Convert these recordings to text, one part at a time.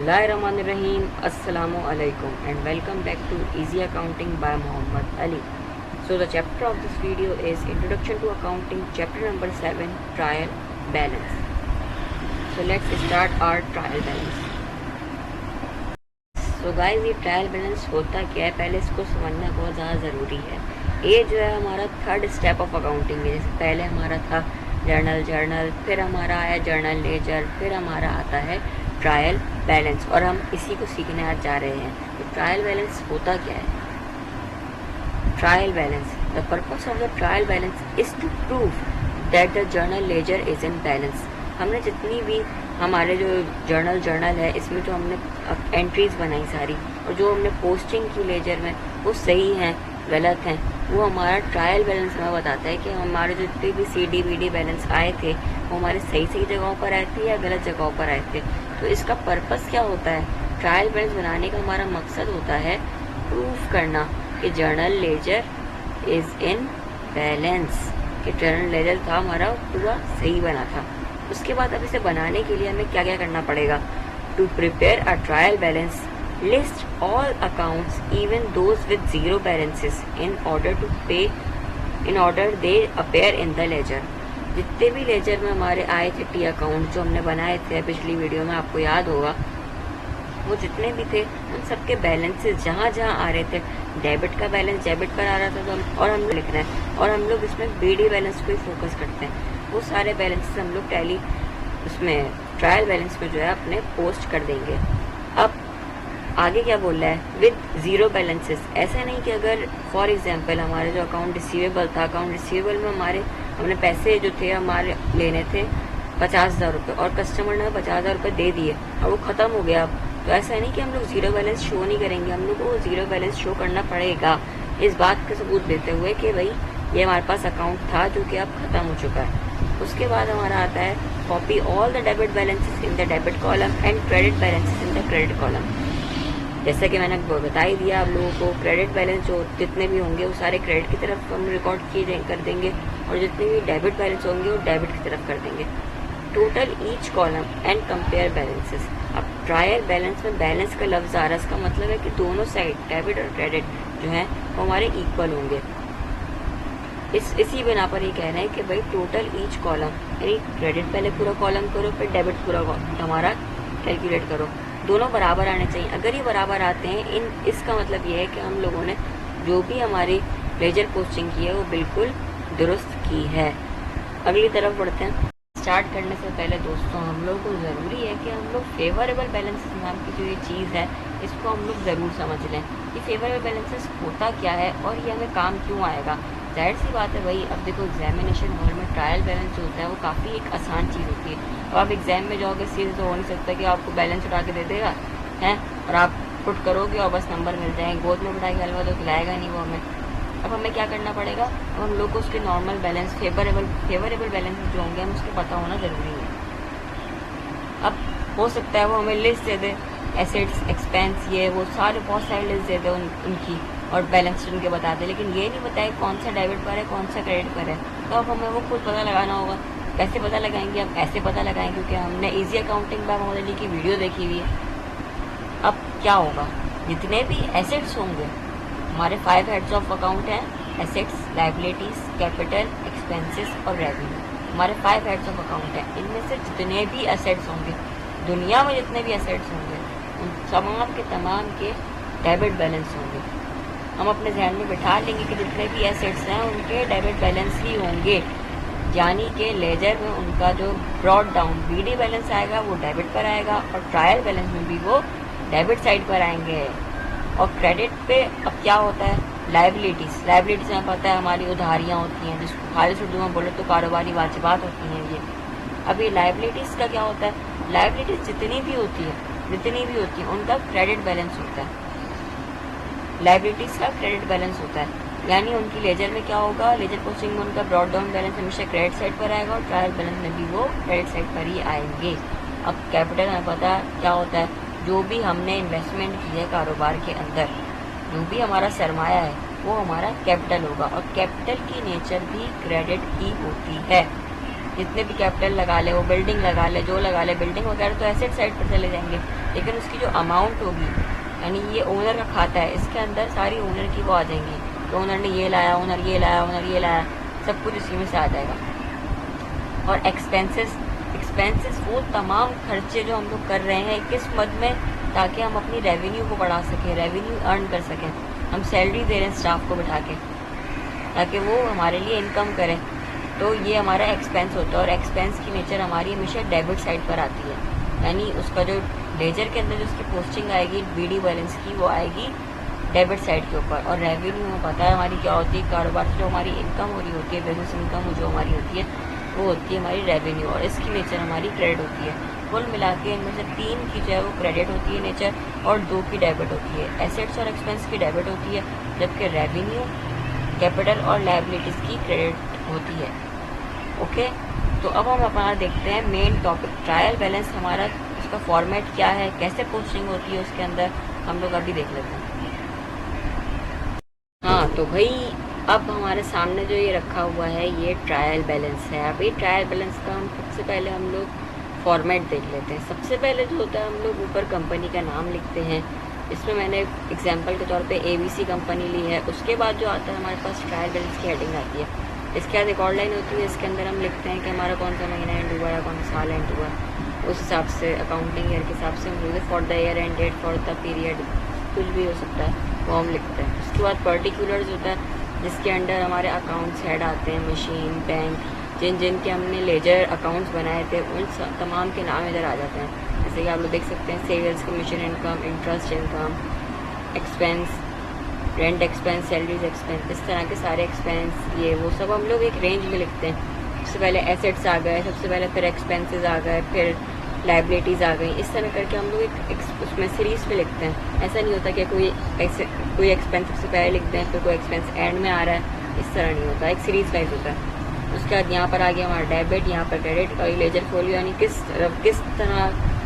Bismillahirrahmanirrahim. Assalamu alaikum and welcome back to Easy Accounting by Muhammad Ali. So the chapter of this video is Introduction to Accounting, chapter number 7, Trial Balance. So let's start our trial balance. So guys, ये trial balance होता क्या है, पहले इसको समझना बहुत ज़्यादा ज़रूरी है। ये जो है हमारा थर्ड स्टेप ऑफ अकाउंटिंग है। जैसे पहले हमारा था जर्नल, फिर हमारा आया जर्नल लेजर, फिर हमारा आता है ट्रायल बैलेंस, और हम इसी को सीखने आज जा रहे हैं। तो ट्रायल बैलेंस होता क्या है? Trial balance, the purpose of the trial balance is to prove that the journal ledger is in balance. हमने जितनी भी हमारे जो जर्नल है, इसमें जो हमने एंट्रीज बनाई सारी, और जो हमने पोस्टिंग की लेजर में, वो सही हैं गलत हैं, वो हमारा ट्रायल बैलेंस में बताता है कि हमारे जितने भी CDBD बैलेंस आए थे वो हमारे सही जगहों पर आए थे या गलत जगहों पर आए थे। तो इसका पर्पस क्या होता है? ट्रायल बैलेंस बनाने का हमारा मकसद होता है प्रूफ करना कि journal ledger is in balance, कि जर्नल लेजर था हमारा पूरा सही बना था। उसके बाद अब इसे बनाने के लिए हमें क्या क्या करना पड़ेगा? To prepare a trial balance, list all accounts even those with zero balances in order they appear in the ledger. जितने भी लेजर में हमारे आए थे टी अकाउंट जो हमने बनाए थे पिछली वीडियो में, आपको याद होगा, वो जितने भी थे उन सबके बैलेंसेस जहाँ जहाँ आ रहे थे, डेबिट का बैलेंस डेबिट पर आ रहा था, तो और हम लोग लिख रहे हैं, और हम लोग इसमें BD बैलेंस को ही फोकस करते हैं। वो सारे बैलेंसेस हम लोग टैली उसमें ट्रायल बैलेंस में जो है अपने पोस्ट कर देंगे। अब आगे क्या बोल रहा है? With zero balances. ऐसा नहीं कि अगर फॉर एग्जांपल हमारे जो अकाउंट रिसीवेबल था, अकाउंट रिसीवेबल में हमने पैसे जो थे हमारे लेने थे 50,000 रुपये, और कस्टमर ने 50,000 रुपये दे दिए और वो ख़त्म हो गया। तो ऐसा नहीं कि हम लोग जीरो बैलेंस शो नहीं करेंगे, हम लोग को जीरो बैलेंस शो करना पड़ेगा, इस बात का सबूत देते हुए कि भाई ये हमारे पास अकाउंट था जो कि अब ख़त्म हो चुका है। उसके बाद हमारा आता है copy all the debit balances in the debit column and credit balances in the credit column. जैसा कि मैंने बता ही दिया आप लोगों को, क्रेडिट बैलेंस जो जितने भी होंगे वो सारे क्रेडिट की तरफ हम रिकॉर्ड कर देंगे, और जितने भी डेबिट बैलेंस होंगे वो डेबिट की तरफ कर देंगे। Total each column and compare balances. अब ट्रायल बैलेंस में बैलेंस का लफ्ज़ आ रहा है, इसका मतलब है कि दोनों साइड डेबिट और क्रेडिट जो है वो हमारे इक्वल होंगे। इसी बिना पर ये कह रहे हैं कि भाई टोटल ईच कॉलम, यानी क्रेडिट पहले पूरा कॉलम करो, फिर डेबिट पूरा हमारा कैलकुलेट करो, दोनों बराबर आने चाहिए। अगर ये बराबर आते हैं, इसका मतलब ये है कि हम लोगों ने जो भी हमारी लेजर पोस्टिंग की है वो बिल्कुल दुरुस्त की है। अगली तरफ बढ़ते हैं। स्टार्ट करने से पहले दोस्तों, हम लोग को ज़रूरी है कि हम लोग फेवरेबल बैलेंसेस नाम की जो ये चीज़ है इसको हम लोग ज़रूर समझ लें। ये फेवरेबल बैलेंसेस होता क्या है और ये हमें काम क्यों आएगा। जाहिर सी बात है भाई, अब देखो एग्जामिनेशन हॉल में ट्रायल बैलेंस जो होता है वो काफ़ी एक आसान चीज़ होती है। अब आप एग्जाम में जाओगे, सीधे तो हो नहीं सकता कि आपको बैलेंस उठा के दे देगा हैं और आप पुट करोगे और बस नंबर मिल जाएंगे। गोद में बिठाई हलवा तो खिलाएगा नहीं वो हमें। अब हमें क्या करना पड़ेगा? अब हम लोग को उसके नॉर्मल बैलेंस, फेवरेबल बैलेंस जो होंगे हम उसके पता होना ज़रूरी है। अब हो सकता है वो हमें लिस्ट दे दे, एसेट्स, एक्सपेंस, ये वो सारे बहुत सारे लिस्ट दे दे उनकी, और बैलेंस उनके बता दे, लेकिन ये नहीं बताए कौन सा डेबिट पर है कौन सा क्रेडिट पर है। तो अब हमें वो खुद पता लगाना होगा। कैसे पता लगाएंगे? अब ऐसे पता लगाएंगे क्योंकि हमने easy accounting by Mohammad Ali की वीडियो देखी हुई है। अब क्या होगा? जितने भी एसेट्स होंगे, हमारे 5 हेड्स ऑफ अकाउंट हैं, एसेट्स, लायबिलिटीज़, कैपिटल, एक्सपेंसेस और रेवेन्यू। हमारे 5 हेड्स ऑफ अकाउंट हैं। इनमें से जितने भी एसेट्स होंगे, दुनिया में जितने भी एसेट्स होंगे, उन तमाम के डेबिट बैलेंस होंगे। हम अपने जहन में बिठा लेंगे कि जितने भी एसेट्स हैं उनके डेबिट बैलेंस ही होंगे, यानी कि लेजर में उनका जो ब्रॉड डाउन BD बैलेंस आएगा वो डेबिट पर आएगा, और ट्रायल बैलेंस में भी वो डेबिट साइड पर आएंगे। और क्रेडिट पे अब क्या होता है? लायबिलिटीज़ में पता है हमारी उधारियाँ होती हैं, जिसको खालिस उर्दू में बोले तो कारोबारी वाजिबात होती हैं ये। अब ये लायबिलिटीज़ का क्या होता है? लायबिलिटीज़ जितनी भी होती है उनका क्रेडिट बैलेंस होता है। लायबिलिटीज़ का क्रेडिट बैलेंस होता है, यानी उनकी लेजर में क्या होगा? लेजर पोस्टिंग में उनका ब्रॉड डाउन बैलेंस हमेशा क्रेडिट साइड पर आएगा, और ट्रायल बैलेंस में भी वो क्रेडिट साइड पर ही आएंगे। अब कैपिटल हमें पता है क्या होता है? जो भी हमने इन्वेस्टमेंट की है कारोबार के अंदर, जो भी हमारा सरमाया है वो हमारा कैपिटल होगा, और कैपिटल की नेचर भी क्रेडिट की होती है। जितने भी कैपिटल लगा ले, वो बिल्डिंग लगा ले, जो लगा ले, बिल्डिंग वगैरह तो एसेट साइड पर चले जाएंगे, लेकिन उसकी जो अमाउंट होगी, यानी ये ओनर का खाता है, इसके अंदर सारी ओनर की वो आ जाएंगी, तो ओनर ने ये लाया, ओनर ये लाया, ओनर ये लाया, सब कुछ इसी में से आ जाएगा। और एक्सपेंसेस वो तमाम खर्चे जो हम लोग कर रहे हैं किस मद में, ताकि हम अपनी रेवेन्यू को बढ़ा सकें, रेवेन्यू अर्न कर सकें। हम सैलरी दे रहे हैं स्टाफ को बिठा के, ताकि वो हमारे लिए इनकम करें, तो ये हमारा एक्सपेंस होता है। और एक्सपेंस की नेचर हमारी हमेशा डेबिट साइड पर आती है, यानी उसका जो लेजर के अंदर जो उसकी पोस्टिंग आएगी बीडी बैलेंस की, वो आएगी डेबिट साइड के ऊपर। और रेवेन्यू में पता है हमारी क्या होती है, कारोबार से जो हमारी इनकम हो रही होती है, बिजनेस इनकम जो हमारी होती है, वो होती है हमारी रेवेन्यू, और इसकी नेचर हमारी क्रेडिट होती है। कुल मिला के इनमें से 3 की जो है वो क्रेडिट होती है नेचर, और 2 की डेबिट होती है। एसेट्स और एक्सपेंस की डेबिट होती है, जबकि रेवेन्यू, कैपिटल और लायबिलिटीज़ की क्रेडिट होती है। ओके, तो अब हम अपना देखते हैं मेन टॉपिक, ट्रायल बैलेंस हमारा, उसका फॉर्मेट क्या है, कैसे पोस्टिंग होती है उसके अंदर, हम लोग अभी देख लेते हैं। हाँ, तो भाई अब हमारे सामने जो ये रखा हुआ है ये ट्रायल बैलेंस है। अभी ट्रायल बैलेंस का हम सबसे पहले हम लोग फॉर्मेट देख लेते हैं। सबसे पहले जो होता है हम लोग ऊपर कंपनी का नाम लिखते हैं, इसमें मैंने एग्जांपल के तौर पे ABC कंपनी ली है। उसके बाद जो आता है हमारे पास ट्रायल बैलेंस की हेडिंग आती है, इसके बाद एक और लाइन होती है, इसके अंदर हम लिखते हैं कि हमारा कौन सा महीना एंड हुआ है, कौन सा साल एंड हुआ, उस हिसाब से अकाउंटिंग ईयर के हिसाब से हम लोग for the year end date for the period, कुछ भी हो सकता है, वो हम लिखते हैं। उसके बाद पर्टिकुलर्स होता है, जिसके अंडर हमारे अकाउंट्स हेड आते हैं, मशीन, बैंक, जिन के हमने लेजर अकाउंट्स बनाए थे उन तमाम के नाम इधर आ जाते हैं। जैसे कि आप लोग देख सकते हैं, sales, commission income, interest income, expense, rent expense, salaries expense, इस तरह के सारे एक्सपेंस, ये वो सब हम लोग एक रेंज में लिखते हैं। सबसे पहले एसेट्स आ गए, सबसे पहले फिर एक्सपेंसेस आ गए, फिर लाइबिलिटीज़ आ गई, इस तरह करके हम लोग एक उसमें सीरीज़ पे लिखते हैं। ऐसा नहीं होता कि कोई एक्सपेंस सबसे पहले लिखते हैं फिर कोई एक्सपेंस एंड में आ रहा है, इस तरह नहीं होता, एक सीरीज़ वाइज होता है। उसके बाद यहाँ पर आ गया हमारा डेबिट, यहाँ पर क्रेडिट, और लेजर फोलियो यानी किस तरह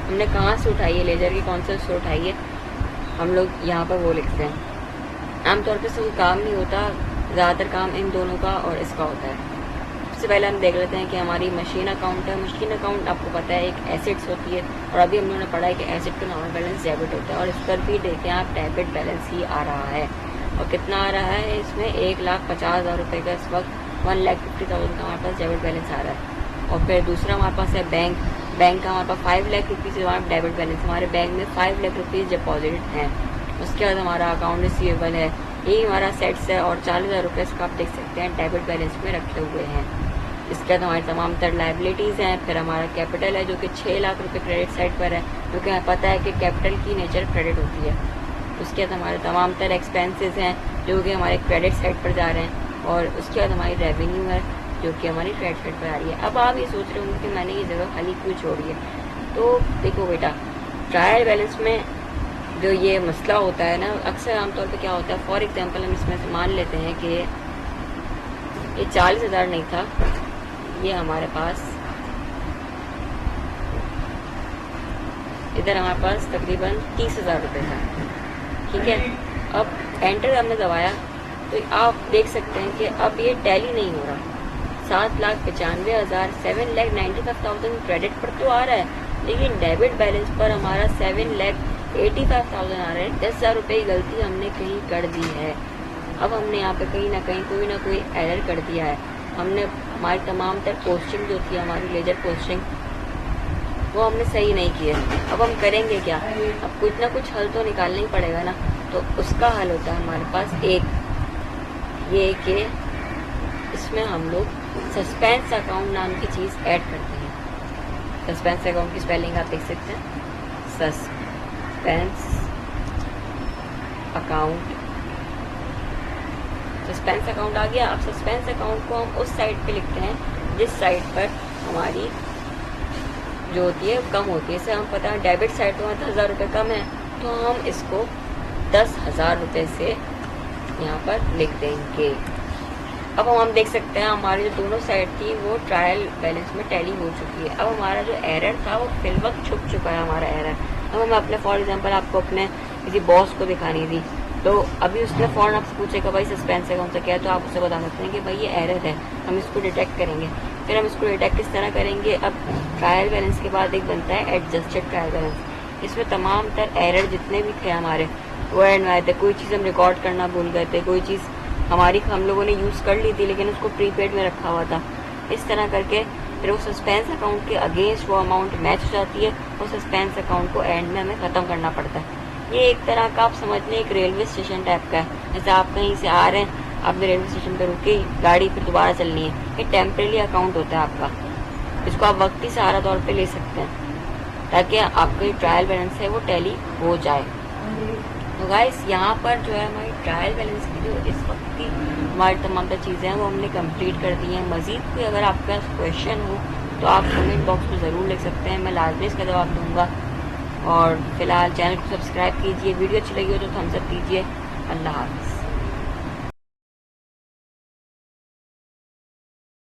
हमने कहाँ से उठाई है, लेजर की कौन से उठाई है, हम लोग यहाँ पर वो लिखते हैं। आमतौर पर कोई काम नहीं होता, ज़्यादातर काम इन दोनों का और इसका होता है। सबसे पहले हम देख लेते हैं कि हमारी मशीन अकाउंट है। मशीन अकाउंट आपको पता है एक एसेट्स होती है, और अभी हम लोगों ने पढ़ा है कि एसेट का नॉर्मल बैलेंस डेबिट होता है, और इस पर भी देखें आप डेबिट बैलेंस ही आ रहा है। और कितना आ रहा है इसमें, 1,50,000 रुपये का इस वक्त 1,50,000 का हमारे पास डेबिट बैलेंस आ रहा है। और फिर दूसरा हमारे पास है बैंक का हमारे पास 5 लाख रुपीज़ हमारा डेबिट बैलेंस, हमारे बैंक में 5 लाख रुपीज़ डिपॉजिट हैं। उसके बाद हमारा अकाउंट रिसीवेबल है, यही हमारा सेट्स है, और 40,000 रुपये इसका आप देख सकते हैं डेबिट बैलेंस में रखे हुए हैं। इसके बाद हमारी तमाम तर लाइबिलिटीज़ हैं। फिर हमारा कैपिटल है जो कि 6 लाख रुपए क्रेडिट साइड पर है, क्योंकि हमें पता है कि कैपिटल की नेचर क्रेडिट होती है। उसके बाद हमारे तमाम तर एक्सपेंसेस हैं जो कि हमारे क्रेडिट साइड पर जा रहे हैं, और उसके बाद हमारी रेवेन्यू है जो कि हमारी क्रेडिट साइड पर आ रही है। अब आप ये सोच रहे होंगे कि मैंने ये जगह खाली क्यों छोड़ी है, तो देखो बेटा, ट्रायल बैलेंस में जो ये मसला होता है ना, अक्सर आमतौर पर क्या होता है, फॉर एग्जाम्पल हम इसमें से मान लेते हैं कि ये 40,000 नहीं था, ये हमारे पास इधर हमारे पास तकरीबन 30,000 रुपये था, ठीक है। अब एंटर हमने दबाया तो आप देख सकते हैं कि अब ये टैली नहीं हो रहा। 7,95,000 7,95,000 क्रेडिट पर तो आ रहा है, लेकिन डेबिट बैलेंस पर हमारा 7,85,000 आ रहा है। 10,000 रुपये की गलती हमने कहीं कर दी है। अब हमने यहाँ पे कहीं ना कोई एरर कर दिया है। हमने हमारी तमाम तर पोस्टिंग जो थी, हमारी लेजर पोस्टिंग, वो हमने सही नहीं की है। अब हम करेंगे क्या, अब कुछ ना कुछ हल तो निकालना ही पड़ेगा ना। तो उसका हल होता है हमारे पास एक ये कि इसमें हम लोग सस्पेंस अकाउंट नाम की चीज़ ऐड करते हैं। सस्पेंस अकाउंट की स्पेलिंग आप देख सकते हैं, सस्पेंस अकाउंट। सस्पेंस अकाउंट आ गया। अब सस्पेंस अकाउंट को हम उस साइड पे लिखते हैं जिस साइड पर हमारी जो होती है कम होती है। जैसे हम पता है डेबिट साइड पर 10,000 रुपये कम है, तो हम इसको 10,000 रुपये से यहाँ पर लिख देंगे। अब हम देख सकते हैं हमारी जो दोनों साइड थी वो ट्रायल बैलेंस में टैली हो चुकी है। अब हमारा जो एरर था वो फिल वक्त छुप चुका है हमारा एरर। अब हम अपने फॉर एग्जांपल आपको अपने किसी बॉस को दिखानी थी, तो अभी उसने फ़ौरन आपसे पूछेगा भाई सस्पेंस अकाउंट से क्या है, तो आप उसे बता सकते हैं कि भाई ये एरर है, हम इसको डिटेक्ट करेंगे। फिर हम इसको डिटेक्ट किस तरह करेंगे। अब ट्रायल बैलेंस के बाद एक बनता है एडजस्टेड ट्रायल बैलेंस। इसमें तमाम तर एरर जितने भी थे हमारे वो एंड में आए थे। कोई चीज़ हम रिकॉर्ड करना भूल गए थे, कोई चीज़ हमारी हम लोगों ने यूज़ कर ली थी लेकिन उसको प्रीपेड में रखा हुआ था। इस तरह करके फिर वो सस्पेंस अकाउंट के अगेंस्ट वो अमाउंट मैच हो जाती है और सस्पेंस अकाउंट को एंड में हमें ख़त्म करना पड़ता है। ये एक तरह का आप समझ लें एक रेलवे स्टेशन टाइप का है। जैसे आप कहीं से आ रहे हैं, आपने रेलवे स्टेशन पर रुके, गाड़ी फिर दोबारा चलनी है, ये टेम्परेरी अकाउंट होता है आपका। इसको आप वक्ती सहारा तौर पे ले सकते हैं ताकि आपका जो ट्रायल बैलेंस है वो टैली हो जाए। तो गाइस यहाँ पर जो है हमारी ट्रायल बैलेंस की जो इस वक्त की हमारी तमाम चीज़ें हैं वो हमने कंप्लीट कर दी हैं। मज़ीद कोई अगर आपके पास क्वेश्चन हो तो आप कमेंट बॉक्स में ज़रूर लिख सकते हैं, मैं लाजमी इसका जवाब दूँगा। और फिलहाल चैनल को सब्सक्राइब कीजिए, वीडियो अच्छी लगी हो तो थम्स अप दीजिए। अल्लाह हाफ़िज़।